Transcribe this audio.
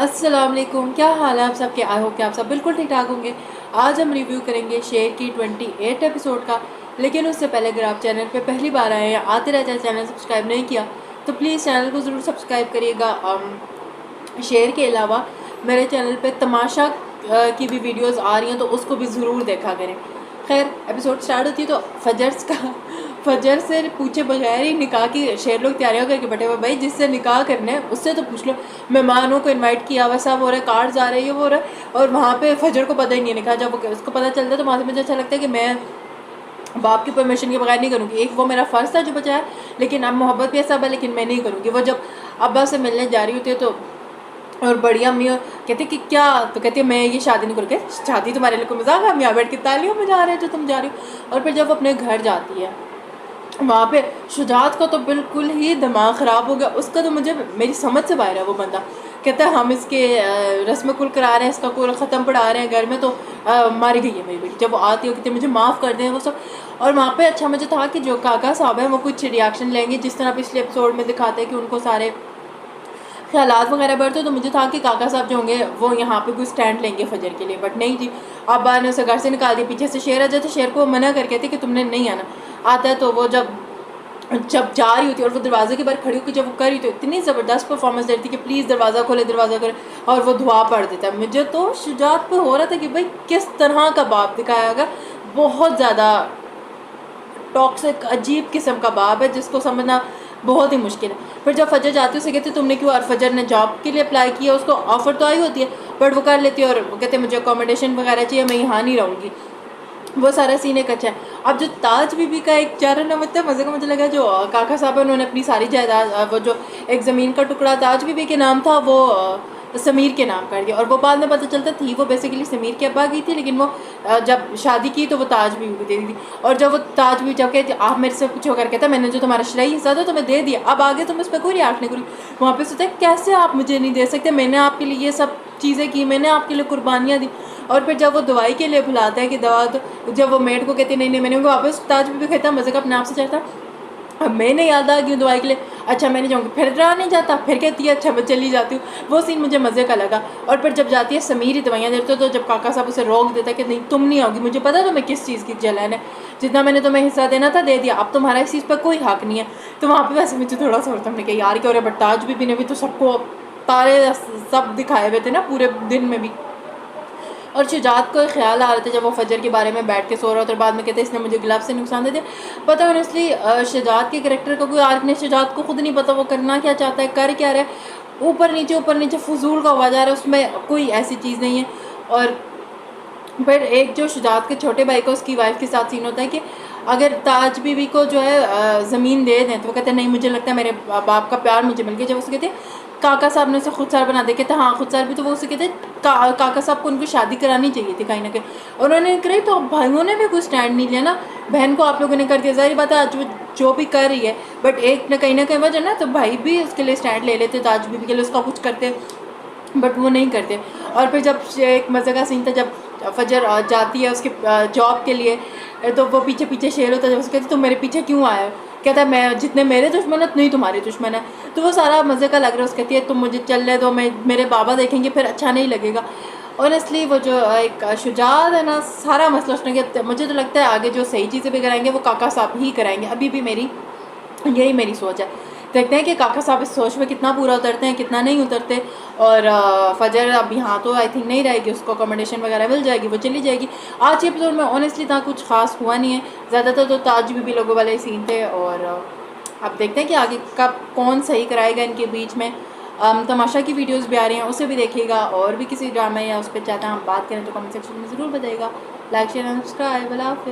अस्सलाम वालेकुम, क्या हाल है आप सबके। आई होप कि आप सब बिल्कुल ठीक ठाक होंगे। आज हम रिव्यू करेंगे शेर की 28 एपिसोड का। लेकिन उससे पहले अगर आप चैनल पे पहली बार आए हैं, आते रहते हैं, चैनल सब्सक्राइब नहीं किया तो प्लीज़ चैनल को ज़रूर सब्सक्राइब करिएगा। शेर के अलावा मेरे चैनल पे तमाशा की भी वीडियोस आ रही हैं तो उसको भी ज़रूर देखा करें। खैर, एपिसोड स्टार्ट होती है तो फजर से पूछे बगैर ही निकाह की शेर लोग तैयारियां करके बैठे हुए। भाई, जिससे निकाह करना है उससे तो पूछ लो। मेहमानों को इनवाइट किया हुआ, सब हो रहा है, कार्ड्स आ रहे हैं, ये वो हो रहा है, और वहाँ पे फजर को पता ही नहीं है निकाह। जब उसको पता चलता है तो वहाँ से मुझे अच्छा लगता है कि मैं बाप की परमिशन के बगैर नहीं करूँगी। एक वो मेरा फ़र्ज़ था जो बचा है, लेकिन अब मोहब्बत भी ऐसा है, लेकिन मैं नहीं करूँगी। वो जब अब्बा से मिलने जा रही होती है तो और बड़ी अम्मी कहती कि क्या, तो कहती है मैं ये शादी नहीं करूँगी। शादी तुम्हारे लिए कोई मजाक है, हम यहाँ बैठ के तालियों में जा रहे हैं जो तुम जा रही हो। और फिर जब वो अपने घर जाती है वहाँ पे शुजात का तो बिल्कुल ही दिमाग ख़राब हो गया। उसका तो मुझे मेरी समझ से बाहर है। वो बंदा कहता है हम इसके रस्म कुल करा रहे हैं, इसका कुल ख़त्म पढ़ा रहे हैं घर में, तो मारी गई है मेरी बेटी। जब वो आती हो कहती मुझे माफ़ कर दें वो सब। और वहाँ पे अच्छा मुझे था कि जो काका साहब हैं वो कुछ रिएक्शन लेंगे, जिस तरह पिछले एपिसोड में दिखाते हैं कि उनको सारे ख्यालात वगैरह बढ़ते, तो मुझे था कि काका साहब जो होंगे वो यहाँ पे कोई स्टैंड लेंगे फजर के लिए, बट नहीं जी। अब्बा ने उसे घर से निकाल दिया। पीछे से शेर आ जाए तो शेर को मना करके थे कि तुमने नहीं आना। आता है तो वो जब जा रही होती है और वो दरवाजे के बाहर खड़ी होकर जब वो कर रही थी, इतनी ज़बरदस्त परफॉर्मेंस दे रही थी कि प्लीज़ दरवाज़ा खोले, दरवाज़ा खोले, और वो दुआ पढ़ देता है। मुझे तो शुजात पे हो रहा था कि भाई किस तरह का बाप दिखाया गया। बहुत ज़्यादा टॉक्सिक अजीब किस्म का बाप है जिसको समझना बहुत ही मुश्किल है। फिर जब फजर जाती है उसे कहते तुमने क्यों, और फजर ने जॉब के लिए अप्लाई किया, उसको ऑफर तो आई होती है बट वो कर लेती है, और वो कहते हैं मुझे अकोमोडेशन वगैरह चाहिए, मैं यहाँ नहीं रहूँगी। वो सारा सीन एक अच्छा है। अब जो ताज बीबी का एक चारण ना, मतलब मज़े का मुझे लगा, जो काका साहब है उन्होंने अपनी सारी जायदाद, वो जो एक ज़मीन का टुकड़ा ताज बीबी के नाम था वो समीर के नाम कर दिया। और वो बाद में पता चलता थी वो बेसिकली समीर के अब्बा की थी, लेकिन वो जब शादी की तो वो ताज बीबी को दे दी थी। और जब वो ताज बीबी जब कहती आप मेरे से कुछ होकर कहता मैंने जो तुम्हारा शरई हिस्सा था तो मैं दे दिया, अब आगे तुम इस पर कोई रिएक्ट नहीं करी। वहाँ पर सोचता है कैसे आप मुझे नहीं दे सकते, मैंने आपके लिए ये सब चीज़ें की, मैंने आपके लिए कुर्बानियाँ दी। और फिर जब वो दवाई के लिए बुलाता है कि दवा, तो जब वो मेड को कहती नहीं नहीं मैंने वापस ताज भी कहता मज़े का अपने आप से चलता, अब मैंने याद आ गई दवाई के लिए, अच्छा मैंने जाऊँगी, फिर रहा नहीं जाता, फिर कहती है अच्छा मैं चली जाती हूँ। वो सीन मुझे मज़े का लगा। और फिर जब जाती है समीर ही दवाइयाँ देते तो जब काका साहब उसे रोक देता है कि नहीं तुम नहीं आओगी, मुझे पता तुम्हें किस चीज़ की जलन है, जितना मैंने तुम्हें हिस्सा देना था दे दिया, अब तुम्हारा इस चीज़ पर कोई हक नहीं है। तो वहाँ पर वैसे मुझे थोड़ा सा होता हमने कहा यार क्या हो रहा है, बट ताज बीबी ने भी तो सबको तारे सब दिखाए हुए थे ना पूरे दिन में भी। और शुजात को ख्याल आ रहा था जब वो फजर के बारे में बैठ के सो रहा था, और बाद में कहते इसने मुझे गिलाफ से नुकसान दे दिया। पता ऑनेस्टली शुजात के करेक्टर का कोई आर्क नहीं, शुजात को खुद नहीं पता वो करना क्या चाहता है, कर क्या रहा है, ऊपर नीचे फजूल का हुआ जा रहा है, उसमें कोई ऐसी चीज़ नहीं है। और फिर एक जो शुजात के छोटे भाई का उसकी वाइफ के साथ सीन होता है कि अगर ताज बीबी को जो है ज़मीन दे दें, तो वो कहते हैं नहीं मुझे लगता है मेरे बाप का प्यार मुझे मिल गया। जब उसे कहते हैं काका साहब ने उसे खुद सर बना दे, कहते हाँ खुद सर भी, तो वो उसे कहते काका साहब को उनको शादी करानी चाहिए थी कहीं ना कहीं, उन्होंने कराई, तो भाइयों ने भी कोई स्टैंड नहीं लिया ना, बहन को आप लोगों ने कर दिया। ज़ाहिर बात है आज वो जो भी कर रही है, बट एक न कहीं वजह ना, तो भाई भी उसके लिए स्टैंड ले लेते, ताज बीबी के लिए उसका कुछ करते, बट वो नहीं करते। और फिर जब एक मज़े का सीन था जब फजर जाती है उसके जॉब के लिए, तो वो पीछे पीछे शेर होता है, जब उसके कहते तुम मेरे पीछे क्यों आए हो, कहता है मैं जितने मेरे दुश्मन है उतने ही तुम्हारे दुश्मन है। तो वो सारा मज़े का लग रहा है। उसको कहती है तुम मुझे चलने दो, मैं मेरे बाबा देखेंगे फिर अच्छा नहीं लगेगा। ऑनेस्टली वो जो एक शुजात है ना, सारा मसला उसने किया। मुझे तो लगता है आगे जो सही चीज़ें भी कराएंगे वो काका साहब ही कराएंगे, अभी भी यही मेरी सोच है। देखते हैं कि काका साहब इस सोच में कितना पूरा उतरते हैं, कितना नहीं उतरते। और फजर अब यहाँ तो आई थिंक नहीं रहेगी, उसको अकोमोडेशन वगैरह मिल जाएगी, वो चली जाएगी। आज के एपिसोड में ऑनेस्टली था कुछ खास हुआ नहीं है, ज़्यादातर तो ताज भी लोगों वाले सीन थे। और अब देखते हैं कि आगे कब कौन सही कराएगा इनके बीच में। तमाशा की वीडियोस भी आ रही हैं, उसे भी देखिएगा, और भी किसी ड्रामा या उस पर चाहते हैं हम बात करें तो कमेंट सेक्शन में ज़रूर बताइएगा। Like share and subscribe. अल्लाह हाफ़िज़।